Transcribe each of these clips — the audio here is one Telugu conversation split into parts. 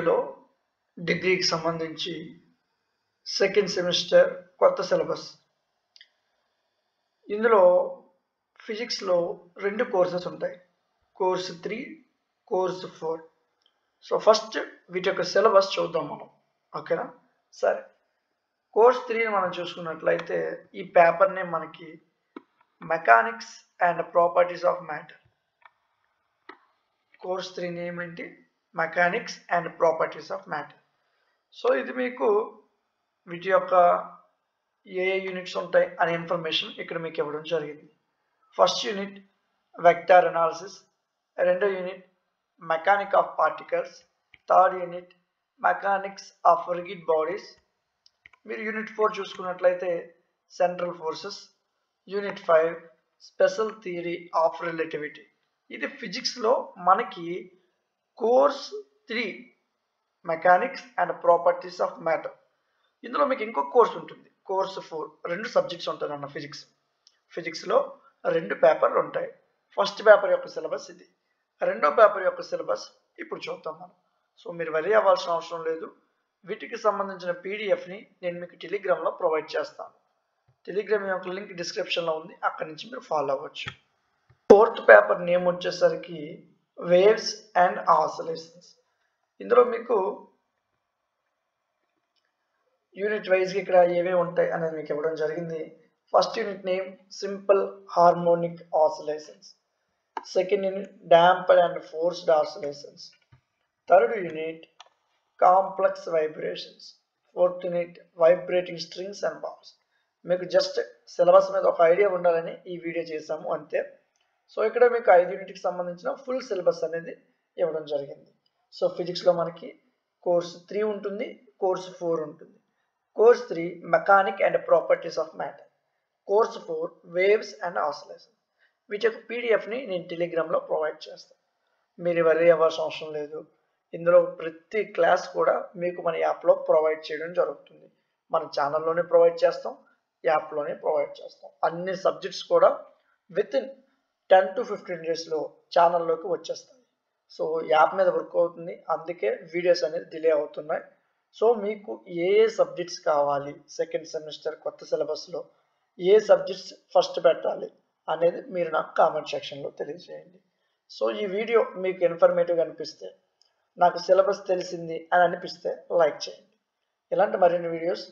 వీడియోలో డిగ్రీకి సంబంధించి సెకండ్ సెమిస్టర్ కొత్త సిలబస్. ఇందులో ఫిజిక్స్లో 2 కోర్సెస్ ఉంటాయి, కోర్స్ 3, కోర్స్ 4. సో ఫస్ట్ వీటి యొక్క సిలబస్ చూద్దాం మనం, ఓకేనా? సరే, కోర్స్ 3 మనం చూసుకున్నట్లయితే ఈ పేపర్నే మనకి mechanics and properties of matter. Course 3 name ఏంటి? Mechanics and properties of matter. So ఇది మీకు వీటి యొక్క ఏ యూనిట్స్ ఉంటాయి అనే ఇన్ఫర్మేషన్ ఇక్కడ మీకు ఇవ్వడం జరిగింది. ఫస్ట్ యూనిట్ వెక్టార్ అనాలిసిస్, రెండో unit mechanic of particles, third unit mechanics of rigid bodies. మీరు యూనిట్ 4 చూసుకున్నట్లయితే central forces, unit 5 special theory of relativity. ఇది ఫిజిక్స్లో మనకి course 3 mechanics and properties of matter. ఇందులో మీకు ఇంకొక కోర్స్ ఉంటుంది, కోర్స్ 4. 2 సబ్జెక్ట్స్ ఉంటాయి అన్న ఫిజిక్స్లో 2 పేపర్లు ఉంటాయి. ఫస్ట్ పేపర్ యొక్క సిలబస్ ఇది, రెండో పేపర్ యొక్క సిలబస్ ఇప్పుడు చూద్దాం మనం. సో మీరు వరి అవ్వాల్సిన అవసరం లేదు. వీటికి సంబంధించిన పీడిఎఫ్ని నేను మీకు టెలిగ్రామ్లో ప్రొవైడ్ చేస్తాను. టెలిగ్రామ్ యొక్క లింక్ డిస్క్రిప్షన్లో ఉంది, అక్కడి నుంచి మీరు ఫాలో అవ్వచ్చు. ఫోర్త్ పేపర్ నేమ్ వచ్చేసరికి వేవ్స్ అండ్ ఆసిలేషన్స్. ఇందులో మీకు యూనిట్ వైజ్గా ఇక్కడ ఏమేమి ఉంటాయి అనేది మీకు ఇవ్వడం జరిగింది. First unit name simple harmonic oscillations, second unit damped and forced oscillations, third unit complex vibrations, fourth unit vibrating strings and balls. మీకు జస్ట్ సిలబస్ మీద ఒక ఐడియా ఉండాలని ఈ వీడియో చేసాము అంతే. సో ఇక్కడ మీకు 5 యూనిట్కి సంబంధించిన ఫుల్ సిలబస్ అనేది ఇవ్వడం జరిగింది. సో ఫిజిక్స్లో మనకి కోర్స్ 3 ఉంటుంది, కోర్స్ 4 ఉంటుంది. Course 3 mechanic and properties of matter, course 4 waves and oscillation. వీటి యొక్క పీడిఎఫ్ని నేను టెలిగ్రామ్లో ప్రొవైడ్ చేస్తాను. మీరు వరి అవ్వాల్సిన అవసరం లేదు. ఇందులో ప్రతి క్లాస్ కూడా మీకు మన యాప్లో ప్రొవైడ్ చేయడం జరుగుతుంది. మన ఛానల్లోనే ప్రొవైడ్ చేస్తాం, యాప్లోనే ప్రొవైడ్ చేస్తాం. అన్ని సబ్జెక్ట్స్ కూడా వితిన్ 10 to 15 డేస్లో ఛానల్లోకి వచ్చేస్తాయి. సో యాప్ మీద వర్క్ అవుతుంది, అందుకే వీడియోస్ అనేది డిలే అవుతున్నాయి. సో మీకు ఏ సబ్జెక్ట్స్ కావాలి, సెకండ్ సెమిస్టర్ కొత్త సిలబస్లో ఏ సబ్జెక్ట్స్ ఫస్ట్ పెట్టాలి అనేది మీరు నాకు కామెంట్ సెక్షన్లో తెలియజేయండి. సో ఈ వీడియో మీకు ఇన్ఫర్మేటివ్గా అనిపిస్తే, నాకు సిలబస్ తెలిసింది అని అనిపిస్తే లైక్ చేయండి. ఇలాంటి మరిన్ని వీడియోస్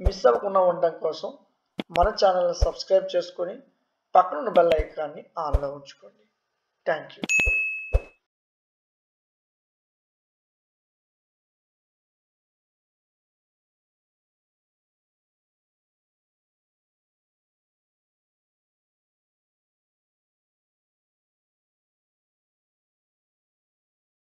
మిస్ అవ్వకుండా ఉండడం కోసం మన ఛానల్ని సబ్స్క్రైబ్ చేసుకొని పక్కనున్న బెల్ ఐకాన్ని ఆన్లో ఉంచుకోండి. Thank you.